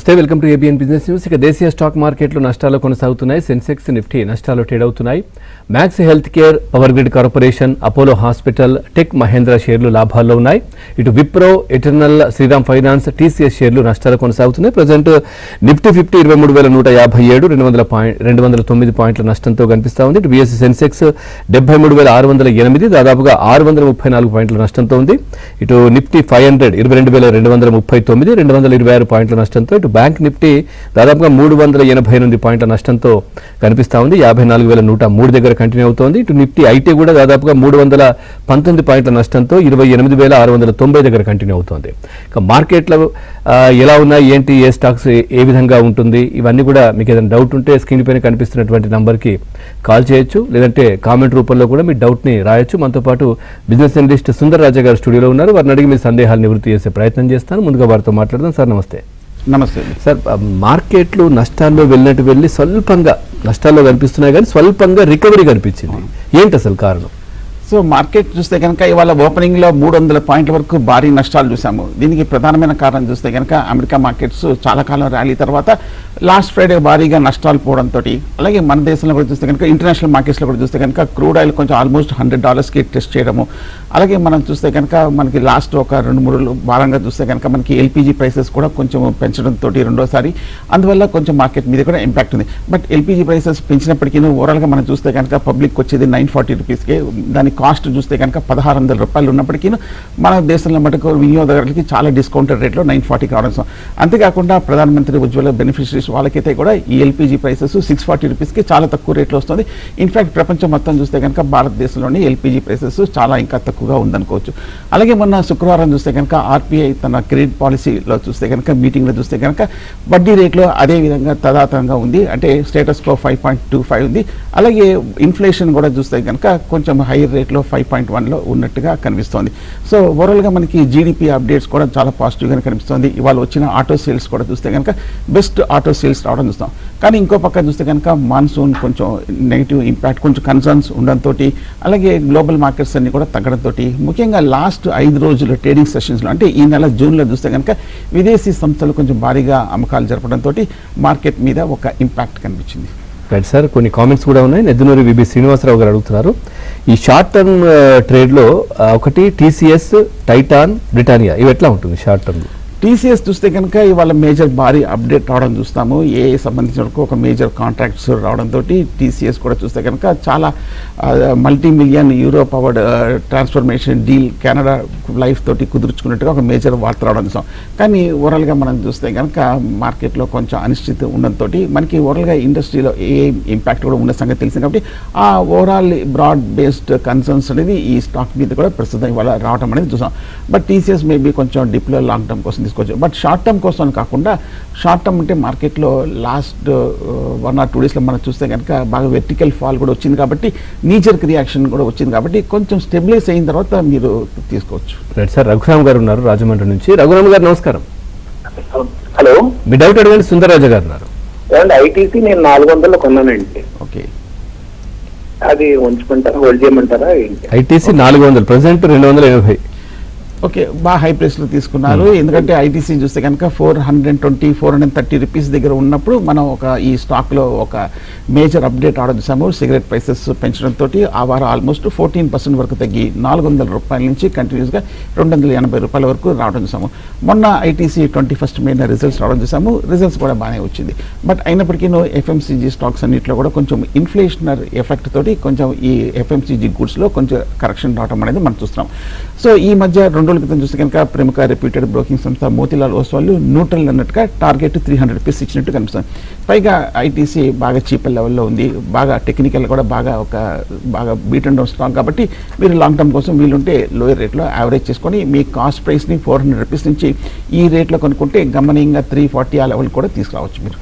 నమస్తే, welcome to ABN business news. ఇక దేశీయ స్టాక్ మార్కెట్లు నష్టాలు కొనసాగుతున్నాయి. సెన్సెక్స్, నిఫ్టీ నష్టాలు ట్రేడ్ అవుతున్నాయి. Max Health Care, Power Grid Corporation, Apollo Hospital, Tech Mahindra షేర్లు లాభాల్లో ఉన్నాయి. ఇటు Wipro, Eternal, Shriram Finance, TCS షేర్లు నష్టాలు కొనసాగుతున్నాయి. ప్రజెంట్ నిఫ్టీ 23,157 209 పాయింట్ల నష్టంతో కనిపిస్తా ఉంది. ఇటు బీఎస్సీ సెన్సెక్స్ 73,608 దాదాపుగా 634 పాయింట్ల నష్టంతో ఉంది. ఇటు నిఫ్టీ 500 22,239 226 పాయింట్ల నష్టంతో, ఇటు బ్యాంక్ నిఫ్టీ దాదాపుగా 388 పాయింట్ల నష్టంతో కనిపిస్తా ఉంది. 54,103 దగ్గర కంటిన్యూ అవుతోంది. ఇటు నిఫ్టీ ఐటీ కూడా దాదాపుగా 319 పాయింట్ల నష్టంతో 28,690 దగ్గర కంటిన్యూ అవుతోంది. ఇక మార్కెట్లో ఎలా ఉన్నాయి, ఏంటి, ఏ స్టాక్స్ ఏ విధంగా ఉంటుంది, ఇవన్నీ కూడా మీకు ఏదైనా డౌట్ ఉంటే స్క్రీన్ పైన కనిపిస్తున్నటువంటి నంబర్కి కాల్ చేయొచ్చు, లేదంటే కామెంట్ రూపంలో కూడా మీ డౌట్ని రాయొచ్చు. మనతో పాటు బిజినెస్ అనలిస్ట్ సుందర్ రాజా గారు స్టూడియోలో ఉన్నారు. వారిని అడిగి మీ సందేహాలు నివృత్తి చేసే ప్రయత్నం చేస్తాను. ముందుగా వారితో మాట్లాడదాం. సార్ నమస్తే. నమస్తే సార్, మార్కెట్లు నష్టాల్లో వెళ్ళి స్వల్పంగా నష్టాల్లో కనిపిస్తున్నాయి, కానీ స్వల్పంగా రికవరీ కనిపించింది. ఏంటి అసలు కారణం? సో మార్కెట్ చూస్తే కనుక ఇవాళ ఓపెనింగ్లో 300 పాయింట్ల వరకు భారీ నష్టాలు చూసాము. దీనికి ప్రధానమైన కారణం చూస్తే కనుక అమెరికా మార్కెట్స్ చాలా కాలం ర్యాలీ తర్వాత లాస్ట్ ఫ్రైడే భారీగా నష్టాలు పోవడంతో, అలాగే మన దేశంలో కూడా చూస్తే కనుక ఇంటర్నేషనల్ మార్కెట్స్లో కూడా చూస్తే కనుక క్రూడ్ ఆయిల్ కొంచెం ఆల్మోస్ట్ $100కి టెస్ట్ చేయడము, అలాగే మనం చూస్తే కనుక మనకి లాస్ట్ ఒక 2-3 వారంగా చూస్తే కనుక మనకి ఎల్పిజి ప్రైసెస్ కూడా కొంచెం పెంచడంతో రెండోసారి, అందువల్ల కొంచెం మార్కెట్ మీద కూడా ఇంపాక్ట్ ఉంది. బట్ ఎల్పిజి ప్రైసెస్ పెంచినప్పటికీ ఓవరాల్గా మనం చూస్తే కనుక పబ్లిక్ వచ్చేది 940 రూపీస్కి, దాని కాస్ట్ చూస్తే కనుక $1,600 ఉన్నప్పటికీ మన దేశంలో మటుకు వినియోగదారులకి చాలా డిస్కౌంటెడ్ రేట్లో 940 కావడం. అంతేకాకుండా ప్రధానమంత్రి ఉజ్వల బెనిఫిషరీస్ వాళ్ళకైతే కూడా ఈ ఎల్పిజి ప్రైసెస్ 640 రూపీస్కి చాలా తక్కువ రేట్లో వస్తుంది. ఇన్ఫాక్ట్ ప్రపంచం మొత్తం చూస్తే కనుక భారతదేశంలోని ఎల్పిజి ప్రైసెస్ చాలా ఇంకా తక్కువగా ఉందనుకోవచ్చు. అలాగే మొన్న శుక్రవారం చూస్తే కనుక ఆర్బీఐ తన క్రెడిట్ పాలసీలో చూస్తే కనుక మీటింగ్లో చూస్తే కనుక వడ్డీ రేట్లో అదే విధంగా తదాతరంగా ఉంది, అంటే స్టేటస్ కో 5.25 ఉంది. అలాగే ఇన్ఫ్లేషన్ కూడా చూస్తే కనుక కొంచెం హైయర్ రేట్లో 5.1లో ఉన్నట్టుగా కనిపిస్తోంది. సో ఓవరాల్గా మనకి జీడిపి అప్డేట్స్ కూడా చాలా పాజిటివ్గానే కనిపిస్తుంది. ఇవాళ వచ్చిన ఆటో సేల్స్ కూడా చూస్తే కనుక బెస్ట్ ఆటో సేల్స్ రావడం చూస్తాం. కానీ ఇంకో పక్క చూస్తే కనుక మాన్సూన్ కొంచెం నెగిటివ్ ఇంపాక్ట్, కొంచెం కన్సర్న్స్ ఉండడంతో, అలాగే గ్లోబల్ మార్కెట్స్ అన్ని కూడా తగ్గడంతో, ముఖ్యంగా లాస్ట్ 5 రోజుల ట్రేడింగ్ సెషన్స్లో అంటే ఈ నెల జూన్లో చూస్తే కనుక విదేశీ సంస్థలు కొంచెం భారీగా అమ్మకాలు జరపడంతో మార్కెట్ మీద ఒక ఇంపాక్ట్ కనిపించింది. రైట్ సార్, కొన్ని కామెంట్స్ కూడా ఉన్నాయి. నెద్దునూరి విబి శ్రీనివాసరావు గారు అడుగుతున్నారు, ఈ షార్ట్ టర్మ్ ట్రేడ్లో ఒకటి టీసీఎస్, టైటాన్, బ్రిటానియా, ఇవి ఎట్లా ఉంటుంది షార్ట్ టర్మ్? టీసీఎస్ చూస్తే కనుక ఇవాళ మేజర్ భారీ అప్డేట్ రావడం చూస్తాము. సంబంధించిన వరకు ఒక మేజర్ కాంట్రాక్ట్స్ రావడంతో టీసీఎస్ కూడా చూస్తే కనుక చాలా multi-million euro powered transformation deal Canada life తోటి కుదుర్చుకున్నట్టుగా ఒక మేజర్ వార్త రావడం చూస్తాం. కానీ ఓవరాల్గా మనం చూస్తే కనుక మార్కెట్లో కొంచెం అనిశ్చితి ఉండడంతో మనకి ఓవరాల్గా ఇండస్ట్రీలో ఏ ఇంపాక్ట్ కూడా ఉన్న సంగతి తెలిసింది. కాబట్టి ఆ ఓవరాల్ బ్రాడ్ బేస్డ్ కన్సర్న్స్ అనేది ఈ స్టాక్ మీద కూడా ప్రస్తుతం ఇవాళ రావడం అనేది చూసాం. బట్ టీసీఎస్ మేబీ కొంచెం డిప్లో లాంగ్ టర్మ్ కోసం తీసుకోవచ్చు. బట్ షార్ట్ టర్మ్ కోసం కాకుండా, షార్ట్ టర్మ్ అంటే మార్కెట్లో లాస్ట్ 1 or 2 డేస్లో మనం చూస్తే కనుక బాగా వెర్టికల్ ఫాల్ కూడా వచ్చింది, కాబట్టి నీచర్క్ రియాక్షన్ కూడా వచ్చింది, కాబట్టి కొంచెం స్టెబిలైజ్ అయిన తర్వాత మీరు తీసుకోవచ్చు. రైట్ సార్, రఘురామ్ గారు ఉన్నారు రాజమండ్రి నుంచి. రఘురామ్ గారు నమస్కారం. హలో, మీ డౌట్ అడగండి. సుందరరాజా గారు ఉన్నారు. ఐటీసీ నేను 400 కొన్నానండి. ఓకే, అది ఉంచుకుంటారా, హోల్డ్ చేయమంటారా? ITC 400, present 280. ఓకే, బాగా హై ప్రైస్లో తీసుకున్నారు. ఎందుకంటే ఐటీసీ చూస్తే కనుక 420-430 రూపీస్ దగ్గర ఉన్నప్పుడు మనం ఈ స్టాక్లో ఒక మేజర్ అప్డేట్ ఆర్డర్ చేసాము. సిగరెట్ ప్రైసెస్ పెంచడంతో ఆ వారం ఆల్మోస్ట్ 14% వరకు తగ్గి $400 నుంచి కంటిన్యూస్గా $280 వరకు రావడం చూసాము. మొన్న ఐటీసీ 21st May రిజల్ట్స్ రావడం చూసాము. రిజల్ట్స్ కూడా బాగానే వచ్చింది. బట్ అయినప్పటికీ ఎఫ్ఎంసీజీ స్టాక్స్ అన్నింటిలో కూడా కొంచెం ఇన్ఫ్లేషనర్ ఎఫెక్ట్ తోటి కొంచెం ఈ ఎఫ్ఎంసీజీ గుడ్స్లో కొంచెం కరెక్షన్ రావడం అనేది మనం చూస్తున్నాం. సో ఈ మధ్య 2 రోజుల క్రితం చూస్తే కనుక ప్రముఖ రెప్యూటెడ్ బ్రోకింగ్ సంస్థ మోతీలాల్ ఓస్వాల్ న్యూట్రల్ అన్నట్టుగా టార్గెట్ 300 రూపీస్ ఇచ్చినట్టు కనిపిస్తుంది. పైగా ఐటీసీ బాగా చీప్ లెవెల్లో ఉంది, బాగా టెక్నికల్ కూడా బాగా బీట్ అండ్ డౌన్ స్ట్రాంగ్, కాబట్టి మీరు లాంగ్ టర్మ్ కోసం వీలుంటే లోయర్ రేట్లో యావరేజ్ చేసుకొని మీ కాస్ట్ ప్రైస్ని 400 రూపీస్ నుంచి ఈ రేట్లో కొనుక్కుంటే గమనీయంగా 340 ఆ లెవెల్ కూడా తీసుకురావచ్చు మీరు.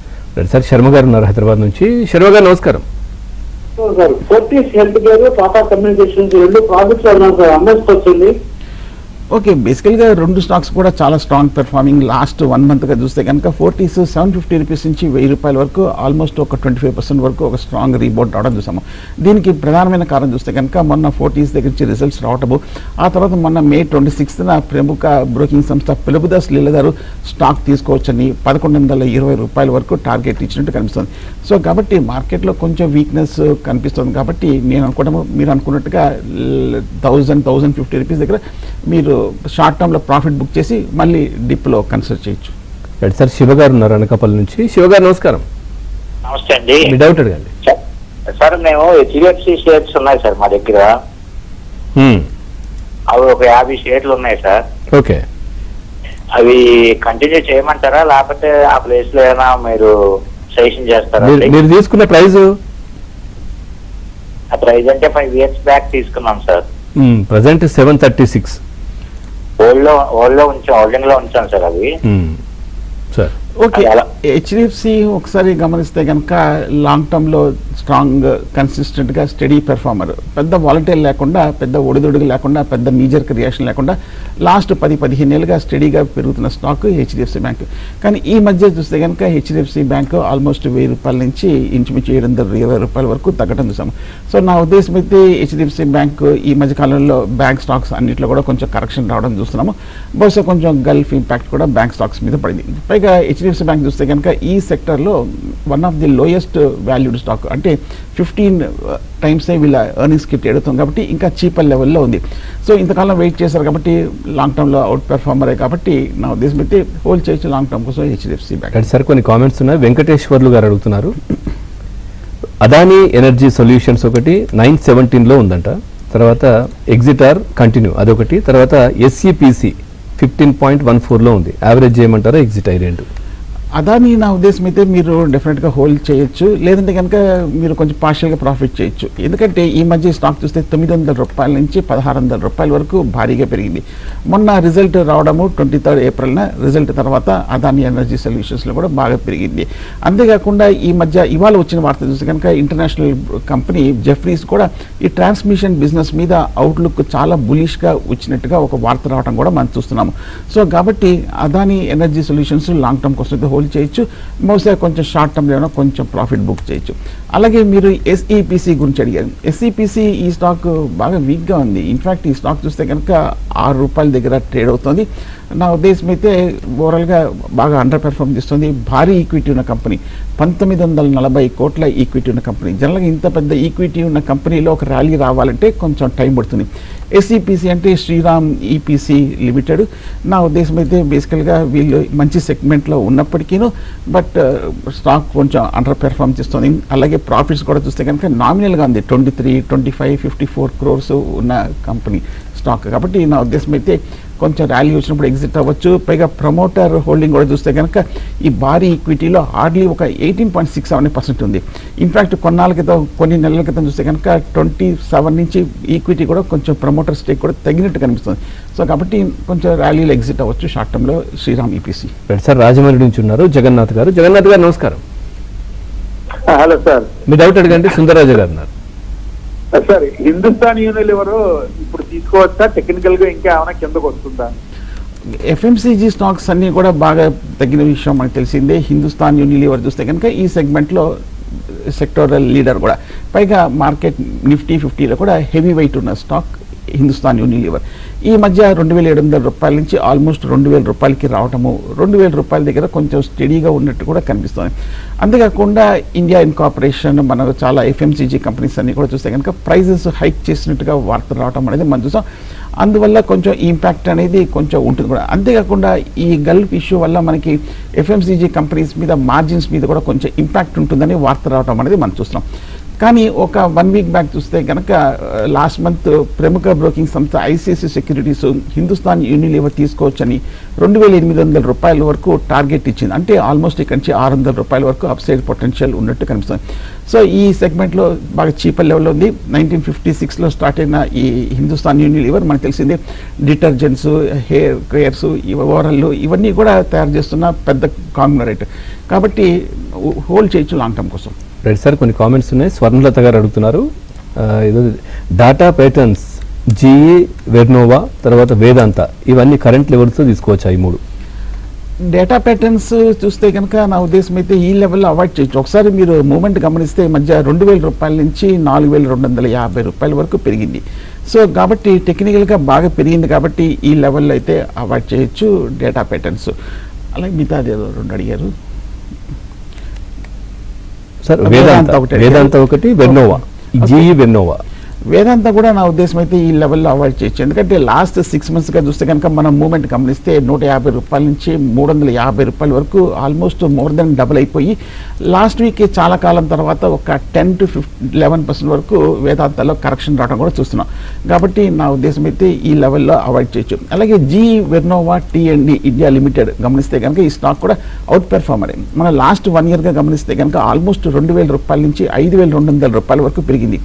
సార్, శర్మ గారు ఉన్నారు హైదరాబాద్ నుంచి. శర్మ గారు నమస్కారం. Fortis health care, Tata communications 2 projects అన్నారు సార్, అమ్మేసి వచ్చింది. ఓకే, బేసికల్గా రెండు స్టాక్స్ కూడా చాలా స్ట్రాంగ్ పెర్ఫార్మింగ్. లాస్ట్ 1 మంత్గా చూస్తే కనుక ఫోర్టీస్ 750 రూపీస్ నుంచి 1000 రూపాయల వరకు ఆల్మోస్ట్ ఒక 25% వరకు ఒక స్ట్రాంగ్ రీబౌండ్ రావడం చూసాము. దీనికి ప్రధానమైన కారణం చూస్తే కనుక మొన్న ఫోర్టీస్ దగ్గర నుంచి రిజల్ట్స్ రావటము, ఆ తర్వాత మొన్న మే 26న ప్రముఖ బ్రోకింగ్ సంస్థ పెలుబుదాస్ లీలగారు స్టాక్ తీసుకోవచ్చని 1120 రూపాయల వరకు టార్గెట్ ఇచ్చినట్టు కనిపిస్తుంది. సో కాబట్టి మార్కెట్లో కొంచెం వీక్నెస్ కనిపిస్తుంది. కాబట్టి నేను అనుకోవడము మీరు అనుకున్నట్టుగా 1050 రూపీస్ దగ్గర మీరు షార్ట్ టర్మ్లో ప్రాఫిట్ బుక్ చేసి మళ్ళీ డిప్లో కన్సిడర్ చేయొచ్చు. రైట్ సార్, శివ గారు ఉన్నారు అనకాపల్లి నుంచి. శివ గారు నమస్కారం. నమస్తే అండి. మీ డౌట్ అడగండి సార్. మేము హెచ్డిఎఫ్సి షేర్స్ ఉన్నాయి సార్ మా దగ్గర. అవి ఒక 50 షేర్లు ఉన్నాయి సార్. ఓకే, అవి కంటిన్యూ చేయమంటారా, లేకపోతే ఆ ప్లేస్ లో ఏమైనా మీరు సజెషన్ చేస్తారా? మీరు తీసుకున్న ప్రైస్? ఆ ప్రైస్ అంటే 5 years బ్యాక్ తీసుకున్నాం సార్. ప్రజెంట్ 736. హోల్డింగ్ లో ఉంచాం సార్ అవి. సార్ ఓకే, హెచ్డిఎఫ్సి ఒకసారి గమనిస్తే కనుక లాంగ్ టర్మ్లో స్ట్రాంగ్ కన్సిస్టెంట్గా స్టడీ పెర్ఫార్మర్, పెద్ద వాలటైల్ లేకుండా, పెద్ద ఒడిదొడుగు లేకుండా, పెద్ద మేజర్ రియాక్షన్ లేకుండా లాస్ట్ 10-15 ఏళ్ళుగా స్టడీగా పెరుగుతున్న స్టాక్ హెచ్డిఎఫ్సి బ్యాంక్. కానీ ఈ మధ్య చూస్తే కనుక హెచ్డిఎఫ్సి బ్యాంక్ ఆల్మోస్ట్ 1000 రూపాయల నుంచి ఇంచుమించు 720 రూపాయల వరకు తగ్గడం చూసాము. సో నా ఉద్దేశం అయితే హెచ్డిఎఫ్సి బ్యాంక్ ఈ మధ్య కాలంలో బ్యాంక్ స్టాక్స్ అన్నింటిలో కూడా కొంచెం కరెక్షన్ రావడం చూస్తున్నాము. బహుశా కొంచెం గల్ఫ్ ఇంపాక్ట్ కూడా బ్యాంక్ స్టాక్స్ మీద పడింది. పైగా హెచ్డిఎఫ్సి బ్యాంక్ చూస్తే కనుక ఈ సెక్టర్లో one of the lowest valued stock, అంటే 15 times వీళ్ళ ఎర్నింగ్స్కి ట్రేడ్ అవుతుంది కాబట్టి ఇంకా చీపర్ లెవెల్లో ఉంది. సో ఇంతకాలం వెయిట్ చేశారు కాబట్టి లాంగ్ టర్మ్లో అవుట్ పెర్ఫార్మరే కాబట్టి నా ఉద్దేశం అయితే హోల్డ్ చేయొచ్చు లాంగ్ టర్మ్ కోసం హెచ్డిఎఫ్సి బ్యాంక్. రైట్ సార్, కొన్ని కామెంట్స్ ఉన్నాయి. వెంకటేశ్వర్లు గారు అడుగుతున్నారు, అదానీ ఎనర్జీ సొల్యూషన్స్ ఒకటి 917లో ఉందంట, తర్వాత ఎగ్జిటార్ కంటిన్యూ అదొకటి, తర్వాత ఎస్సిపిసి 15.14లో ఉంది. యావరేజ్ చేయమంటారా ఎగ్జిట్ అయ్యి రెండు? అదాని నా ఉద్దేశం అయితే మీరు డెఫినెట్గా హోల్డ్ చేయొచ్చు, లేదంటే కనుక మీరు కొంచెం పార్షియల్గా ప్రాఫిట్ చేయొచ్చు. ఎందుకంటే ఈ మధ్య స్టాక్ చూస్తే 900 రూపాయల నుంచి 1600 రూపాయల వరకు భారీగా పెరిగింది. మొన్న రిజల్ట్ రావడము 23rd ఏప్రిల్న రిజల్ట్ తర్వాత అదాని ఎనర్జీ సొల్యూషన్స్లో కూడా బాగా పెరిగింది. అంతేకాకుండా ఈ మధ్య ఇవాళ వచ్చిన వార్త చూస్తే కనుక ఇంటర్నేషనల్ కంపెనీ జెఫ్రీస్ కూడా ఈ ట్రాన్స్మిషన్ బిజినెస్ మీద అవుట్లుక్ చాలా బులిష్గా వచ్చినట్టుగా ఒక వార్త రావడం కూడా మనం చూస్తున్నాము. సో కాబట్టి Adani energy solutions long term కోసం హోల్డ్ చేయొచ్చు, బహుశా కొంచెం షార్ట్ టర్మ్లో ఏమైనా కొంచెం ప్రాఫిట్ బుక్ చేయొచ్చు. అలాగే మీరు ఎస్ఈపిసి గురించి అడిగారు. ఎస్ఈపిసి ఈ స్టాక్ బాగా వీక్గా ఉంది. ఇన్ఫ్యాక్ట్ ఈ స్టాక్ చూస్తే కనుక 6 రూపాయల దగ్గర ట్రేడ్ అవుతుంది. నా ఉద్దేశం అయితే ఓవరాల్గా బాగా అండర్ పెర్ఫార్మ్ చేస్తుంది. భారీ ఈక్విటీ ఉన్న కంపెనీ, 1940 కోట్ల ఈక్విటీ ఉన్న కంపెనీ. జనరల్గా ఇంత పెద్ద ఈక్విటీ ఉన్న కంపెనీలో ఒక ర్యాలీ రావాలంటే కొంచెం టైం పడుతుంది. ఎస్ఈపిసి అంటే శ్రీరామ్ ఈపీసీ లిమిటెడ్. నా ఉద్దేశం అయితే బేసికల్గా వీళ్ళు మంచి సెగ్మెంట్లో ఉన్నప్పటికీను బట్ స్టాక్ కొంచెం అండర్ పెర్ఫార్మ్ చేస్తుంది. అలాగే ప్రాఫిట్స్ కూడా చూస్తే కనుక నామినల్గా ఉంది, 23, 25, 54 crores ఉన్న కంపెనీ స్టాక్. కాబట్టి నా ఉద్దేశం అయితే కొంచెం ర్యాలీ వచ్చినప్పుడు ఎగ్జిట్ అవ్వచ్చు. పైగా ప్రమోటర్ హోల్డింగ్ కూడా చూస్తే కనుక ఈ భారీ ఈక్విటీలో హార్డ్లీ ఒక 18.67% ఉంది. ఇన్ఫ్యాక్ట్ కొన్ని నెలల క్రితం చూస్తే కనుక 27 నుంచి ఈక్విటీ కూడా కొంచెం ప్రమోటర్ స్టేక్ కూడా తగ్గినట్టు కనిపిస్తుంది. సో కాబట్టి కొంచెం ర్యాలీలో ఎగ్జిట్ అవ్వచ్చు షార్ట్ టర్మ్లో శ్రీరామ్ ఈపీసీ. సార్ రాజమండ్రి నుంచి ఉన్నారు జగన్నాథ్ గారు. జగన్నాథ్ గారు నమస్కారం. హలో సార్, మీ డౌట్ అడగండి. సుందరరాజు గారు ఉన్నారు. సార్ హిందుస్థాన్ యూనిలివర్ ఇప్పుడు తీసుకోవచ్చా? టెక్నికల్ గా ఇంకా ఏమైనా కిందకు వస్తుందా? ఎఫ్ఎంసీజీ స్టాక్స్ అన్నీ కూడా బాగా తగ్గిన విషయం మనకు తెలిసిందే. హిందుస్థాన్ యూనిలివర్ చూస్తే కనుక ఈ సెగ్మెంట్లో సెక్టోరల్ లీడర్ కూడా, పైగా మార్కెట్ నిఫ్టీ 50లో కూడా హెవీ వెయిట్ ఉన్న స్టాక్ హిందుస్థాన్ యూనిలివర్. ఈ మధ్య 2700 రూపాయల నుంచి ఆల్మోస్ట్ 2000 రూపాయలకి రావటము, 2000 రూపాయల దగ్గర కొంచెం స్టడీగా ఉన్నట్టు కూడా కనిపిస్తుంది. అంతేకాకుండా ఇండియా ఇన్కార్పొరేషన్, మనకు చాలా ఎఫ్ఎంసీజీ కంపెనీస్ అన్ని కూడా చూస్తే కనుక ప్రైజెస్ హైక్ చేసినట్టుగా వార్తలు రావడం అనేది మనం చూసాం. అందువల్ల కొంచెం ఇంపాక్ట్ అనేది కొంచెం ఉంటుంది కూడా. అంతేకాకుండా ఈ గల్ఫ్ ఇష్యూ వల్ల మనకి ఎఫ్ఎంసీజీ కంపెనీస్ మీద మార్జిన్స్ మీద కూడా కొంచెం ఇంపాక్ట్ ఉంటుందని వార్త రావడం అనేది మనం చూస్తున్నాం. కానీ ఒక 1 week బ్యాక్ చూస్తే కనుక లాస్ట్ మంత్ ప్రముఖ బ్రోకింగ్ సంస్థ ఐసిఐసిఐ సెక్యూరిటీస్ హిందుస్థాన్ యూనిలివర్ తీసుకోవచ్చని 2800 రూపాయల వరకు టార్గెట్ ఇచ్చింది. అంటే ఆల్మోస్ట్ ఇక్కడ నుంచి 600 రూపాయల వరకు అప్సైడ్ పొటెన్షియల్ ఉన్నట్టు కనిపిస్తుంది. సో ఈ సెగ్మెంట్లో బాగా చీపర్ లెవెల్లో ఉంది. 1956లో స్టార్ట్ అయిన ఈ హిందుస్థాన్ యూనిలివర్ మనకు తెలిసిందే డిటర్జెంట్స్, హెయిర్ కేర్స్, ఓవరాల్ ఇవన్నీ కూడా తయారు చేస్తున్న పెద్ద కాంగ్లోమరేట్. కాబట్టి హోల్డ్ చేయొచ్చు లాంగ్ టర్మ్ కోసం. రైట్ సార్, కొన్ని కామెంట్స్ ఉన్నాయి. స్వర్ణలత గారు అడుగుతున్నారు, ఏదో డాటా ప్యాటర్న్స్ జీఈ, వెర్నోవా, తర్వాత వేదాంత, ఇవన్నీ కరెంట్ లెవెల్స్తో తీసుకోవచ్చా ఈ మూడు? డేటా ప్యాటర్న్స్ చూస్తే కనుక నా ఉద్దేశం అయితే ఈ లెవెల్లో అవాయిడ్ చేయొచ్చు. ఒకసారి మీరు మూమెంట్ గమనిస్తే ఈ మధ్య 2,000 రూపాయల నుంచి 4,250 రూపాయల వరకు పెరిగింది. సో కాబట్టి టెక్నికల్గా బాగా పెరిగింది కాబట్టి ఈ లెవెల్లో అయితే అవాయిడ్ చేయొచ్చు డేటా ప్యాటర్న్స్. అలాగే మిగతా రెండు అడిగారు సార్. వేదాంత ఒకటి, వెర్నోవా, జీఈ, వెర్నోవా. వేదాంత కూడా నా ఉద్దేశం అయితే ఈ లెవెల్లో అవాయిడ్ చేయొచ్చు. ఎందుకంటే లాస్ట్ 6 monthsగా చూస్తే కనుక మనం మూమెంట్ గమనిస్తే 150 రూపాయల నుంచి 350 రూపాయల వరకు ఆల్మోస్ట్ మోర్ దెన్ డబుల్ అయిపోయి లాస్ట్ వీక్ చాలా కాలం తర్వాత ఒక 10 to 11% వరకు వేదాంతలో కరెక్షన్ రావడం కూడా చూస్తున్నాం. కాబట్టి నా ఉద్దేశం అయితే ఈ లెవెల్లో అవాయిడ్ చేయొచ్చు. అలాగే జీఈ, వెర్నోవా, టీ&డి ఇండియా లిమిటెడ్ గమనిస్తే కనుక ఈ స్టాక్ కూడా అవుట్ పెర్ఫార్మర్. మన లాస్ట్ 1 yearగా గమనిస్తే కనుక ఆల్మోస్ట్ 2,000 రూపాయల నుంచి 5,200 రూపాయల వరకు పెరిగింది.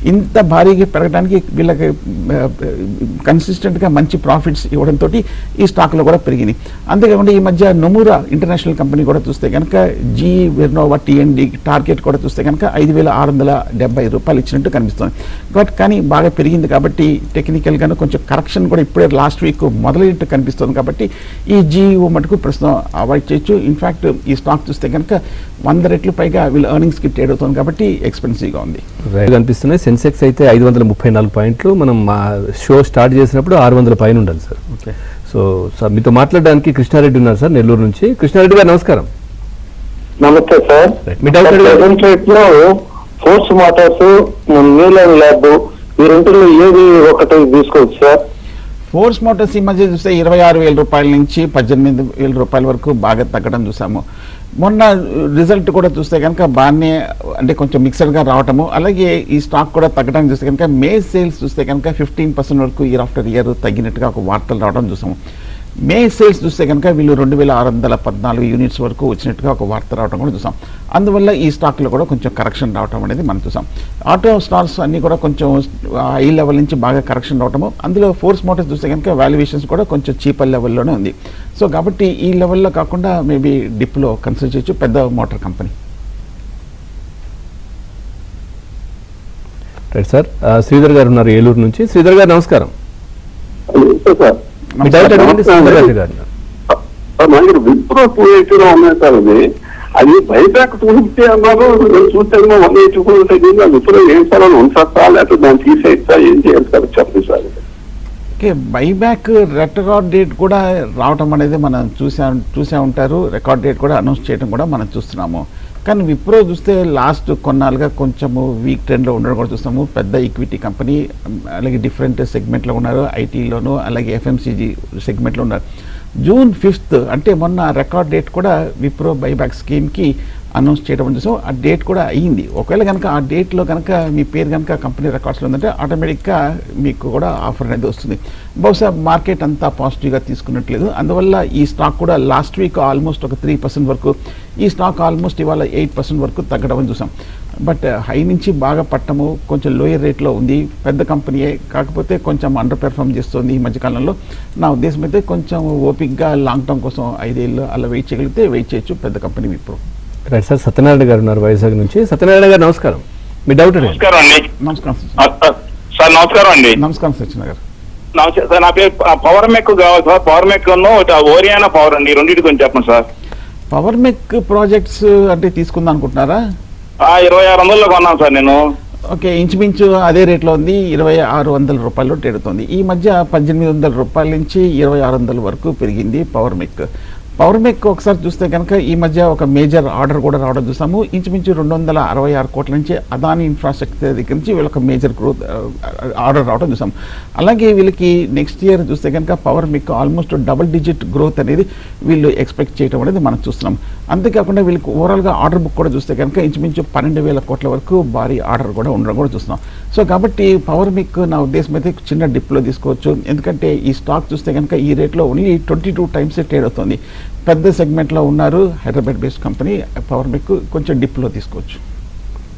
ఇంత భారీగా పెరగడానికి వీళ్ళకి కన్సిస్టెంట్గా మంచి ప్రాఫిట్స్ ఇవ్వడంతో ఈ స్టాక్లో కూడా పెరిగింది. అంతేకాకుండా ఈ మధ్య నొమురా ఇంటర్నేషనల్ కంపెనీ కూడా చూస్తే కనుక జీఈ, వెర్నోవా, టీ&డి టార్గెట్ కూడా చూస్తే కనుక 5,670 రూపాయలు ఇచ్చినట్టు కనిపిస్తుంది. కానీ బాగా పెరిగింది కాబట్టి టెక్నికల్గాను కొంచెం కరెక్షన్ కూడా ఇప్పుడే లాస్ట్ వీక్ మొదలైనట్టు కనిపిస్తుంది. కాబట్టి ఈ జీఈఓ మటుకు ప్రస్తుతం అవాయిడ్ చేయొచ్చు. ఇన్ఫ్యాక్ట్ ఈ స్టాక్ చూస్తే కనుక 100 రెట్లు పైగా వీళ్ళ ఎర్నింగ్స్కి ట్రేడ్ అవుతుంది కాబట్టి ఎక్స్పెన్సివ్గా ఉంది. కనిపిస్తున్నాయి. సెన్సెక్స్ అయితే 534 పాయింట్లు. మనం షో స్టార్ట్ చేసినప్పుడు 600 పైన ఉండాలి సార్. ఓకే. సో సార్ మీతో మాట్లాడడానికి కృష్ణారెడ్డి ఉన్నారు సార్, నెల్లూరు నుంచి. కృష్ణారెడ్డి గారు నమస్కారం. నమస్తే సార్. మీ డౌట్ లో ఫోర్స్ మోటార్స్, న్యూలైన్ ల్యాబ్, ఈ రెండులో ఏది ఒకటి తీసుకోవచ్చు సార్? ఫోర్స్ మోటార్స్ ఈ మధ్య చూస్తే 26,000 రూపాయల నుంచి 18,000 రూపాయల వరకు బాగా తగ్గడం చూసాము. మొన్న రిజల్ట్ కూడా చూస్తే కనుక బాగానే అంటే కొంచెం మిక్సర్గా రావటము, అలాగే ఈ స్టాక్ కూడా తగ్గడానికి చూస్తే కనుక మే సేల్స్ చూస్తే కనుక 15% వరకు ఇయర్ ఆఫ్టర్ ఇయర్ తగ్గినట్టుగా ఒక వార్తలు రావడం చూసాము. మే సేల్స్ చూస్తే కనుక వీళ్ళు 2,614 యూనిట్స్ వరకు వచ్చినట్టుగా ఒక వార్త రావడం కూడా చూసాం. అందువల్ల ఈ స్టాక్లో కూడా కొంచెం కరెక్షన్ రావడం అనేది మనం చూసాం. ఆటో స్టాక్స్ అన్నీ కూడా కొంచెం హై లెవెల్ నుంచి బాగా కరెక్షన్ రావటము, అందులో ఫోర్స్ మోటార్స్ చూస్తే కనుక వాల్యుయేషన్స్ కూడా కొంచెం చీపర్ లెవెల్లోనే ఉంది. సో కాబట్టి ఈ లెవెల్లో కాకుండా మేబీ డిప్లో కన్సిడర్ చేయొచ్చు, పెద్ద motor company. Right sir. Sridhar గారు ఉన్నారు ఏలూరు నుంచి. శ్రీధర్ గారు నమస్కారం. మీ డౌట్ అడగండి శ్రీధర్ గారు. మనకి విప్రో 280 ఉన్నాయి సార్. అది బైబ్యాక్ 250 అన్నారు, చూస్తే 180 కూడా తగ్గింది. అది విప్రో ఏం సార్ అని ఉంచా లేకపోతే దాన్ని తీసేస్తా, ఏం చేయాలి సార్ చెప్పండి sir. Okay, buyback record date కూడా రావటం అనేది మనం చూసే ఉంటారు. రికార్డ్ డేట్ కూడా అనౌన్స్ చేయడం కూడా మనం చూస్తున్నాము. కానీ విప్రో చూస్తే లాస్ట్ కొన్నాళ్ళుగా కొంచెము వీక్ ట్రెండ్లో ఉండడం కూడా చూస్తాము. పెద్ద ఈక్విటీ కంపెనీ, అలాగే డిఫరెంట్ సెగ్మెంట్లో ఉన్నారు. ఐటీలోను అలాగే ఎఫ్ఎంసీజీ సెగ్మెంట్లో ఉన్నారు. June 5th అంటే మొన్న రికార్డ్ డేట్ కూడా విప్రో బైబ్యాక్ స్కీమ్కి అనౌన్స్ చేయడం చూసాం. ఆ డేట్ కూడా అయ్యింది. ఒకవేళ కనుక ఆ డేట్లో కనుక మీ పేరు కనుక కంపెనీ రికార్డ్స్లో ఉందంటే ఆటోమేటిక్గా మీకు కూడా ఆఫర్ అనేది వస్తుంది. బహుశా మార్కెట్ అంతా పాజిటివ్గా తీసుకున్నట్లేదు. అందువల్ల ఈ స్టాక్ కూడా లాస్ట్ వీక్ ఆల్మోస్ట్ ఒక 3% వరకు, ఈ స్టాక్ ఆల్మోస్ట్ ఇవాళ 8% వరకు తగ్గడం చూసాం. బట్ హై నుంచి బాగా పట్టము, కొంచెం లోయర్ రేట్లో ఉంది. పెద్ద కంపెనీయే, కాకపోతే కొంచెం అండర్ పెర్ఫార్మ్ చేస్తుంది ఈ మధ్యకాలంలో. నా ఉద్దేశం అయితే కొంచెం ఓపిక్గా లాంగ్ టర్మ్ కోసం 5 ఏళ్ళు అలా వెయిట్ చేయగలిగితే వెయిట్ చేయొచ్చు పెద్ద company Wipro. Right sir. Satyanarayana గారు ఉన్నారు వైజాగ్ నుంచి. సత్యనారాయణ గారు నమస్కారం. మీ డౌట్ అడగండి. నమస్కారం అండి. నమస్కారం సార్. నమస్కారం అండి. నమస్కారం సత్యన గారు. నమస్తే సార్. నా పేరు పవర్ మెక్ కావాలి సార్. పవర్ మెక్ ఓరియానా పవర్ అండి, రెండింటి గురించి చెప్పండి సార్. పవర్ మెక్ ప్రాజెక్ట్స్ అంటే తీసుకుందాం అనుకుంటున్నారా? 2600లో కొన్నాను సార్ నేను. ఓకే, ఇంచుమించు అదే రేట్లో ఉంది. 2,600 రూపాయలు ట్రేడ్ అవుతుంది. ఈ మధ్య 1,800 రూపాయల నుంచి 2,600 వరకు పెరిగింది పవర్ మెక్. పవర్ మెక్ ఒకసారి చూస్తే కనుక ఈ మధ్య ఒక మేజర్ ఆర్డర్ కూడా రావడం చూసాము. ఇంచుమించు 266 కోట్ల నుంచి అదాని ఇన్ఫ్రాస్ట్రక్చర్ దగ్గర నుంచి వీళ్ళకి మేజర్ గ్రోత్ ఆర్డర్ రావడం చూసాము. అలాగే వీళ్ళకి నెక్స్ట్ ఇయర్ చూస్తే కనుక పవర్ మెక్ ఆల్మోస్ట్ డబుల్ డిజిట్ గ్రోత్ అనేది వీళ్ళు ఎక్స్పెక్ట్ చేయడం అనేది మనం చూస్తున్నాం. అంతేకాకుండా వీళ్ళకి ఓవరాల్గా ఆర్డర్ బుక్ కూడా చూస్తే కనుక ఇంచుమించు 12,000 కోట్ల వరకు భారీ ఆర్డర్ కూడా ఉండడం కూడా చూస్తున్నాం. సో కాబట్టి పవర్ మెక్ నా ఉద్దేశం అయితే చిన్న డిప్లో తీసుకోవచ్చు. ఎందుకంటే ఈ స్టాక్ చూస్తే కనుక ఈ రేట్లో ఓన్లీ 22 టైమ్స్ ట్రేడ్ అవుతుంది. పెద్ద సెగ్మెంట్లో ఉన్నారు, హైదరాబాద్ బేస్డ్ కంపెనీ. పవర్ మెక్ కొంచెం డిప్లో తీసుకోవచ్చు.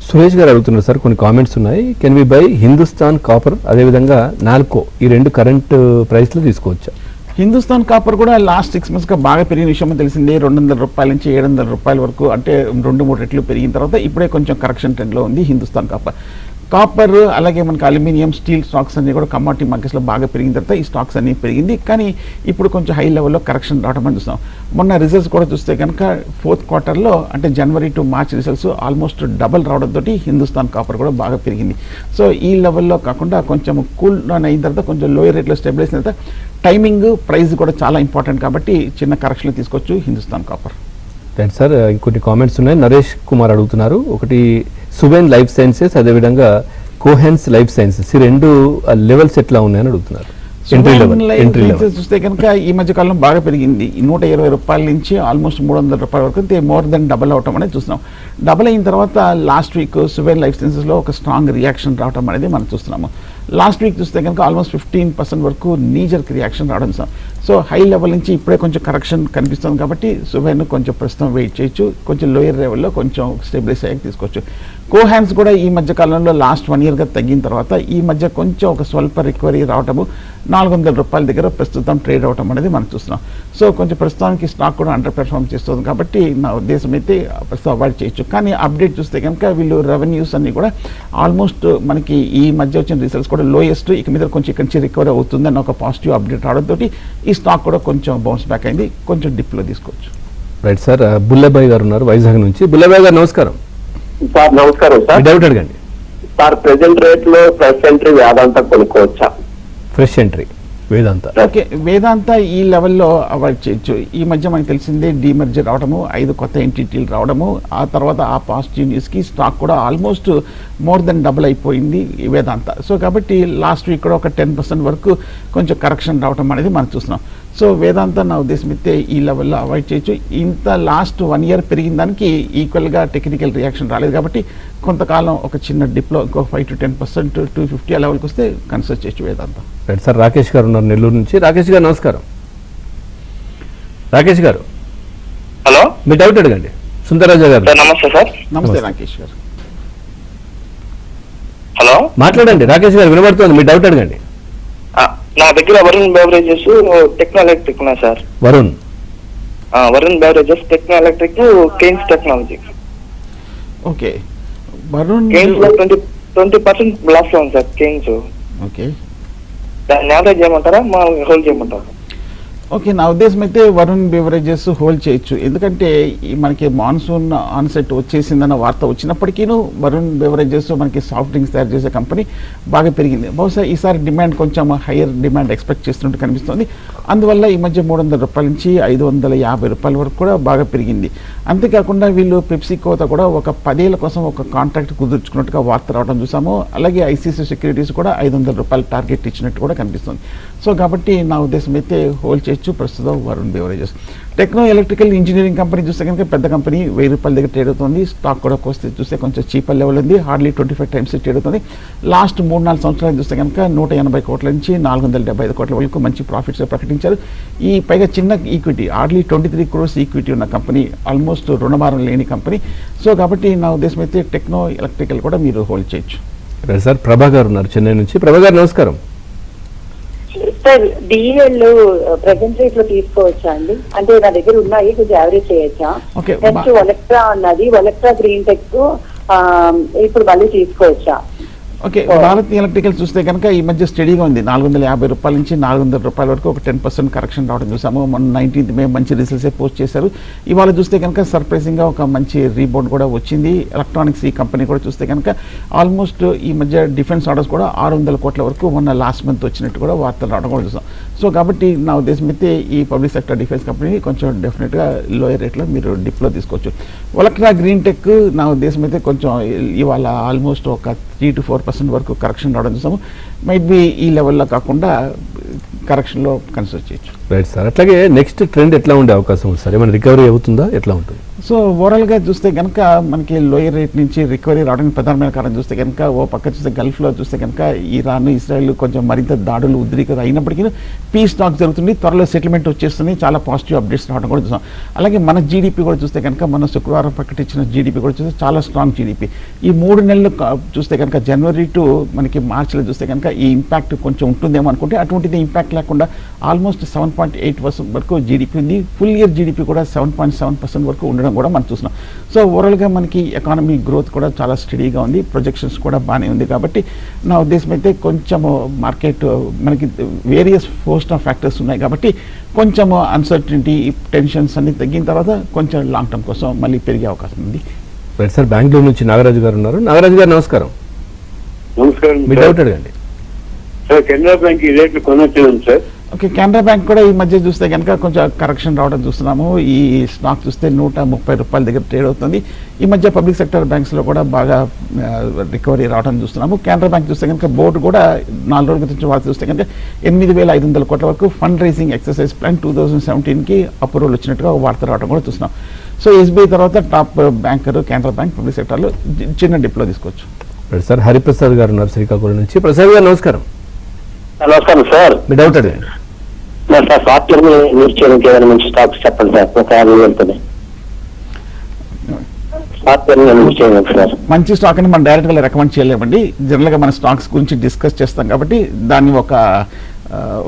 సురేష్ గారు అడుగుతున్నారు సార్, కొన్ని కామెంట్స్ ఉన్నాయి. Can we buy Hindustan Copper, అదేవిధంగా నాల్కో, ఈ రెండు కరెంట్ ప్రైస్లో తీసుకోవచ్చా? హిందుస్థాన్ కాపర్ కూడా లాస్ట్ 6 monthsగా బాగా పెరిగిన విషయం తెలిసిందే. 200 రూపాయల నుంచి 700 రూపాయల వరకు, అంటే 2-3 రెట్లు పెరిగిన తర్వాత ఇప్పుడే కొంచెం కరెక్షన్ ట్రెండ్లో ఉంది హిందుస్థాన్ కాపర్. కాపర్ అలాగే మనకి అల్యూమినియం స్టీల్ స్టాక్స్ అన్ని కూడా కమాడిటీ మార్కెట్స్లో బాగా పెరిగిన తర్వాత ఈ స్టాక్స్ అన్ని పెరిగింది. కానీ ఇప్పుడు కొంచెం హై లెవెల్లో కరెక్షన్ రావడం అని చూస్తాం. మొన్న రిజల్ట్స్ కూడా చూస్తే కనుక ఫోర్త్ క్వార్టర్లో అంటే జనవరి to march results almost double రావడంతో హిందుస్థాన్ కాపర్ కూడా బాగా పెరిగింది. సో ఈ లెవెల్లో కాకుండా కొంచెం కూల్ డౌన్ అయిన తర్వాత కొంచెం లోయర్ రేట్లో స్టెబిలైజ్ అయిన తర్వాత టైమింగ్ ప్రైస్ కూడా చాలా ఇంపార్టెంట్ కాబట్టి చిన్న కరెక్షన్ తీసుకోవచ్చు హిందుస్థాన్ కాపర్. రైట్ సార్, ఇంకొన్ని కామెంట్స్ ఉన్నాయి. నరేష్ కుమార్ అడుగుతున్నారు, ఒకటి సువెన్ లైఫ్ సైన్సెస్, అదేవిధంగా కోహెన్స్ లైఫ్ సైన్సెస్, ఈ రెండు లెవెల్స్ ఎట్లా ఉన్నాయని అడుగుతున్నారు. ఎంట్రీ లెవెల్ చూస్తే కనుక ఈ మధ్య కాలంలో బాగా పెరిగింది. 120 రూపాయల నుంచి ఆల్మోస్ట్ 300 రూపాయల వరకు మోర్ దెన్ డబల్ అవటం అనేది చూస్తున్నాం. డబల్ అయిన తర్వాత లాస్ట్ వీక్ సువెన్ లైఫ్ సైన్సెస్లో ఒక స్ట్రాంగ్ రియాక్షన్ రావడం అనేది మనం చూస్తున్నాము. లాస్ట్ వీక్ చూస్తే కనుక ఆల్మోస్ట్ 15% వరకు నీజర్క్ రియాక్షన్ రావడం. సో హై లెవెల్ నుంచి ఇప్పుడే కొంచెం కరెక్షన్ కనిపిస్తుంది కాబట్టి సువెన్ కొంచెం ప్రస్తుతం వెయిట్ చేయొచ్చు. కొంచెం లోయర్ లెవెల్లో కొంచెం స్టెబిలైజ్ అయ్యాక తీసుకోవచ్చు. కోహాన్స్ కూడా ఈ మధ్య కాలంలో లాస్ట్ 1 yearగా తగ్గిన తర్వాత ఈ మధ్య కొంచెం ఒక స్వల్ప రికవరీ రావటము 400 రూపాయల దగ్గర ప్రస్తుతం ట్రేడ్ అవటం అనేది మనం చూస్తున్నాం. సో కొంచెం ప్రస్తుతానికి స్టాక్ కూడా అండర్ పెర్ఫార్మ్ చేస్తుంది కాబట్టి నా ఉద్దేశం అయితే ప్రస్తుతం అవాయిడ్ చేయొచ్చు. కానీ అప్డేట్ చూస్తే కనుక వీళ్ళు రెవెన్యూస్ అన్ని కూడా ఆల్మోస్ట్ మనకి ఈ మధ్య వచ్చిన రిజల్ట్స్ కూడా లోయెస్ట్, ఇక మీద కొంచెం ఇక్కడి నుంచి రికవరీ అవుతుందని ఒక పాజిటివ్ అప్డేట్ రావడంతో ఈ స్టాక్ కూడా కొంచెం బౌన్స్ బ్యాక్ అయింది. కొంచెం డిప్లో తీసుకోవచ్చు. రైట్ సార్, బుల్లబాయ్ గారు ఉన్నారు వైజాగ్ నుంచి. బుల్లబాయ్ గారు నమస్కారం. సార్ నమస్కారం సార్. డౌట్ అడగండి సార్. ప్రెసెంట్ రేట్ లో ఫ్రెష్ ఎంట్రీ వేదాంత కొనుక్కోవచ్చా? ఫ్రెష్ ఎంట్రీ వేదాంత. ఓకే, వేదాంత ఈ లెవెల్లో అవాయిడ్ చేయొచ్చు. ఈ మధ్య మనకు తెలిసిందే డీమర్జర్ రావడము, 5 కొత్త ఎంటిటీలు రావడము, ఆ తర్వాత ఆ పాజిటివ్ న్యూస్కి స్టాక్ కూడా ఆల్మోస్ట్ మోర్ దెన్ డబుల్ అయిపోయింది ఈ వేదాంత. సో కాబట్టి లాస్ట్ వీక్ కూడా ఒక 10% వరకు కొంచెం కరెక్షన్ రావడం అనేది మనం చూస్తున్నాం. సో వేదాంత నా ఉద్దేశం అయితే ఈ లెవెల్లో అవాయిడ్ చేయొచ్చు. ఇంత లాస్ట్ 1 year పెరిగిన దానికి ఈక్వల్గా టెక్నికల్ రియాక్షన్ రాలేదు కాబట్టి కొంతకాలం ఒక చిన్న డిప్లో ఇంకో 5 to 10% 250 ఆ లెవెల్కి వస్తే కన్సిడర్ చేయొచ్చు వేదాంత. రైట్ సార్, రాకేష్ గారు ఉన్నారు నెల్లూరు నుంచి. రాకేష్ గారు నమస్కారం. రాకేష్ గారు హలో, మీ డౌట్ అడగండి. సుందరరాజా గారు నమస్తే సార్. నమస్తే రాకేష్ గారు. హలో, మాట్లాడండి. రాకేష్ గారు వినబడుతుంది, మీ డౌట్ అడగండి. నా దగ్గర వరుణ్ బెవరేజెస్ టెక్నో ఎలక్ట్రిక్ ఉన్నాయి sir. Varun Beverages Techno Electric Kaynes Technology. Okay, Varun Kaynes లో 20% లాస్ లో ఉంది సార్ కేన్స్. ఓకే, దాన్ని యావరేజ్ చేయమంటారా మా హోల్డ్ చేయమంటారా? ఓకే, నా ఉద్దేశం అయితే వరుణ్ బెవరేజెస్ హోల్డ్ చేయొచ్చు. ఎందుకంటే మనకి మాన్సూన్ ఆన్సెట్ వచ్చేసిందన్న వార్త వచ్చినప్పటికీను వరుణ్ బెవరేజెస్ మనకి సాఫ్ట్ డ్రింక్స్ తయారు చేసే కంపెనీ బాగా పెరిగింది. బహుశా ఈసారి డిమాండ్ కొంచెం హయ్యర్ డిమాండ్ ఎక్స్పెక్ట్ చేస్తున్నట్టు కనిపిస్తుంది. అందువల్ల ఈ మధ్య 300 రూపాయల నుంచి 550 రూపాయల వరకు కూడా బాగా పెరిగింది. అంతేకాకుండా వీళ్ళు పెప్సికోతో కూడా ఒక 10 ఏళ్ల కోసం ఒక కాంట్రాక్ట్ కుదుర్చుకున్నట్టుగా వార్త రావడం చూసాము. అలాగే ఐసీసీ సెక్యూరిటీస్ కూడా 500 రూపాయల టార్గెట్ ఇచ్చినట్టు కూడా కనిపిస్తుంది. సో కాబట్టి నా ఉద్దేశం అయితే హోల్డ్ చేయొచ్చు ప్రస్తుతం Varun Beverages. Techno electrical engineering company చూస్తే కనుక పెద్ద కంపెనీ 1000 రూపాయల దగ్గర ట్రేడ్ అవుతుంది. స్టాక్ కూడా చూస్తే కొంచెం చీపర్ లెవెల్ ఉంది, హార్డ్లీ 25 times ట్రేడ్ అవుతుంది. లాస్ట్ 3-4 సంవత్సరాలు చూస్తే కనుక 180 కోట్ల నుంచి 475 కోట్ల వరకు మంచి ప్రాఫిట్స్ ప్రకటించారు. ఈ పైగా చిన్న ఈక్విటీ, హార్డ్లీ 23 crores ఈక్విటీ ఉన్న కంపెనీ, ఆల్మోస్ట్ రుణభారం లేని కంపెనీ. సో కాబట్టి నా ఉద్దేశం అయితే టెక్నో ఎలక్ట్రికల్ కూడా మీరు హోల్డ్ చేయొచ్చు. సార్ ప్రభా గారు ఉన్నారు చెన్నై నుంచి. ప్రభా గారు నమస్కారం. సార్, డిఎల్ ప్రెసెంట్ రేట్ లో తీసుకోవచ్చా అండి? అంటే నా దగ్గర ఉన్నాయి, కొంచెం యావరేజ్ చేయొచ్చా? ఓకే, నెక్స్ట్ ఒలెక్ట్రా ఉన్నది, ఒలెక్ట్రా గ్రీన్ టెక్ ఇప్పుడు మళ్ళీ తీసుకోవచ్చా? ఓకే, భారత్ ఎలక్ట్రికల్ చూస్తే కనుక ఈ మధ్య స్టడీగా ఉంది. 450 రూపాయల నుంచి 400 రూపాయల వరకు ఒక 10% కరెక్షన్ రావడం చూసాము. మొన్న 19th May మంచి రిజల్ట్సే పోస్ట్ చేశారు. ఇవాళ చూస్తే కనుక సర్ప్రైజింగ్గా ఒక మంచి రీబౌండ్ కూడా వచ్చింది. ఎలక్ట్రానిక్స్ ఈ కంపెనీ కూడా చూస్తే కనుక ఆల్మోస్ట్ ఈ మధ్య డిఫెన్స్ ఆర్డర్స్ కూడా 600 కోట్ల వరకు మొన్న లాస్ట్ మంత్ వచ్చినట్టు కూడా వార్తలు రావడం కూడా చూసాం. సో కాబట్టి నా ఉద్దేశం అయితే ఈ పబ్లిక్ సెక్టర్ డిఫెన్స్ కంపెనీ కొంచెం డెఫినెట్గా లోయర్ రేట్లో మీరు డిప్లో తీసుకోవచ్చు. ఒలక్ట్రా గ్రీన్ టెక్ నా ఉద్దేశం అయితే కొంచెం ఇవాళ ఆల్మోస్ట్ ఒక 3 to 4% వరకు కరెక్షన్ రావడం చూసాము. మైట్ బి ఈ లెవెల్లో కాకుండా కరెక్షన్లో కన్సిడర్ చేయొచ్చు. రైట్ సార్, అట్లాగే నెక్స్ట్ ట్రెండ్ ఎట్లా ఉండే అవకాశం ఉంది సార్? ఏమైనా రికవరీ అవుతుందా, ఎట్లా ఉంటుంది? సో ఓవరాల్గా చూస్తే కనుక మనకి లోయర్ రేట్ నుంచి రికవరీ రావడానికి ప్రధానమైన కారణం చూస్తే కనుక ఓ పక్క చూస్తే గల్ఫ్లో చూస్తే కనుక ఇరాన్, ఇజ్రాయెల్ కొంచెం మరింత దాడులు ఉద్రిక్తత అయినప్పటికీ పీస్ టాక్ జరుగుతుంది, త్వరలో సెటిల్మెంట్ వచ్చేస్తుంది, చాలా పాజిటివ్ అప్డేట్స్ రావడం కూడా చూసాం. అలాగే మన జీడిపి కూడా చూస్తే కనుక మన శుక్రవారం ప్రకటించిన జీడిపి కూడా చూస్తే చాలా స్ట్రాంగ్ జీడిపి. ఈ 3 నెలలు చూస్తే కనుక జనవరి టు మనకి మార్చిలో చూస్తే కనుక ఈ ఇంపాక్ట్ కొంచెం ఉంటుందేమో అనుకుంటే అటువంటిది ఇంపాక్ట్ లేకుండా ఆల్మోస్ట్ 7% 7.8% వరకు జీడిపి ఉంది. ఫుల్ ఇయర్ జీడిపి కూడా 7.7% వరకు ఉండడం కూడా మనం చూస్తున్నాం. సో ఓవరాల్గా మనకి ఎకానమీ గ్రోత్ కూడా చాలా స్టడీగా ఉంది, ప్రొజెక్షన్స్ కూడా బాగానే ఉంది. కాబట్టి నా ఉద్దేశం అయితే కొంచెము మార్కెట్ మనకి వేరియస్ ఫోస్ట్ ఆఫ్ ఫ్యాక్టర్స్ ఉన్నాయి కాబట్టి కొంచెము అన్సర్టనిటీ, టెన్షన్స్ అన్ని తగ్గిన తర్వాత కొంచెం లాంగ్ టర్మ్ కోసం మళ్ళీ పెరిగే అవకాశం ఉంది. రైట్ సార్, బెంగళూరు నుంచి నాగరాజు గారు ఉన్నారు. నాగరాజు గారు నమస్కారం. నమస్కారం మీ డౌట్ అడగండి సార్. కెనరా బ్యాంక్ ఈ రేట్లు కొనొచ్చు సార్. ఓకే, కెనరా బ్యాంక్ కూడా ఈ మధ్య చూస్తే కనుక కొంచెం కరెక్షన్ రావడం చూస్తున్నాము. ఈ స్టాక్ చూస్తే 130 రూపాయల దగ్గర ట్రేడ్ అవుతుంది. ఈ మధ్య పబ్లిక్ సెక్టర్ బ్యాంక్స్లో కూడా బాగా రికవరీ రావడం చూస్తున్నాము. కెనరా బ్యాంక్ చూస్తే కనుక బోర్డు కూడా 4 రోజుల క్రితం వాళ్ళు చూస్తే కనుక 8,500 కోట్ల వరకు ఫండ్ రైజింగ్ ఎక్సర్సైజ్ ప్లాన్ 2017కి అప్రూవల్ వచ్చినట్టుగా వార్త రావడం కూడా చూస్తున్నాం. సో ఎస్బీఐ తర్వాత top banker Canara bank public సెక్టర్లో చిన్న డిప్లో తీసుకోవచ్చు. రైట్ సార్, హరిప్రసాద్ గారు ఉన్నారు శ్రీకాకుళం నుంచి. ప్రసాద్ గారు నమస్కారం. నమస్కారం సార్. మీ డౌట్ అడగండి. సార్ సాఫ్ట్వేర్ యూజ్ చేయడానికి ఏదైనా మంచి స్టాక్స్ చెప్పండి సార్. ఒక 50 వెళ్తుంది సాఫ్ట్వేర్ యూజ్ చేయడానికి సార్. మంచి స్టాక్ అని మనం డైరెక్ట్గా రికమెండ్ చేయలేమండి. జనరల్గా మన స్టాక్స్ గురించి డిస్కస్ చేస్తాం కాబట్టి దాన్ని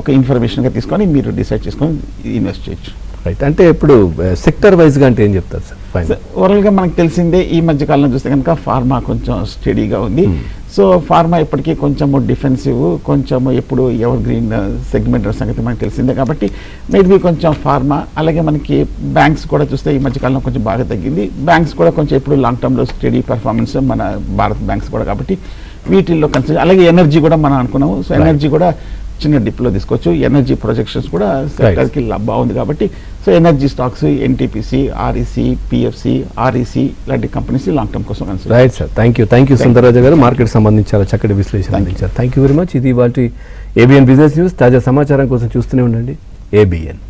ఒక ఇన్ఫర్మేషన్గా తీసుకొని మీరు డిసైడ్ చేసుకొని ఇన్వెస్ట్ చేయొచ్చు. రైట్, అంటే ఇప్పుడు సెక్టర్ వైజ్గా అంటే ఏం చెప్తారు సార్? ఫైన్. ఓవరాల్గా మనకు తెలిసిందే ఈ మధ్య కాలంలో చూస్తే కనుక ఫార్మా కొంచెం స్టడీగా ఉంది. సో ఫార్మా ఇప్పటికీ కొంచెము డిఫెన్సివ్, కొంచెము ఎప్పుడు ఎవర్ గ్రీన్ సెగ్మెంట్ సంగతి మనకు తెలిసిందే కాబట్టి మేబీ కొంచెం ఫార్మా. అలాగే మనకి బ్యాంక్స్ కూడా చూస్తే ఈ మధ్యకాలంలో కొంచెం బాగా తగ్గింది. బ్యాంక్స్ కూడా కొంచెం ఎప్పుడు లాంగ్ టర్మ్లో స్టడీ పర్ఫార్మెన్స్ మన భారత్ బ్యాంక్స్ కూడా కాబట్టి వీటిల్లో కన్సిడర్. అలాగే ఎనర్జీ కూడా మనం అనుకున్నాము. సో ఎనర్జీ కూడా చిన్న డిప్లో తీసుకోవచ్చు. ఎనర్జీ ప్రొజెక్షన్స్ కూడా సెక్టర్కి బాగుంది కాబట్టి so energy stocks, NTPC, REC, PFC, REC లాంటి కంపెనీస్ లాంగ్ టర్మ్ కోసం consider. Right sir, thank you Sundara Raju గారు. మార్కెట్ సంబంధించి చాలా చక్కటి విశ్లేషణ అందించారు. Thank you very much. ఇది వాటి ఏబిఎన్ బిజినెస్ న్యూస్. తాజా సమాచారం కోసం చూస్తూనే ఉండండి ఏబిఎన్.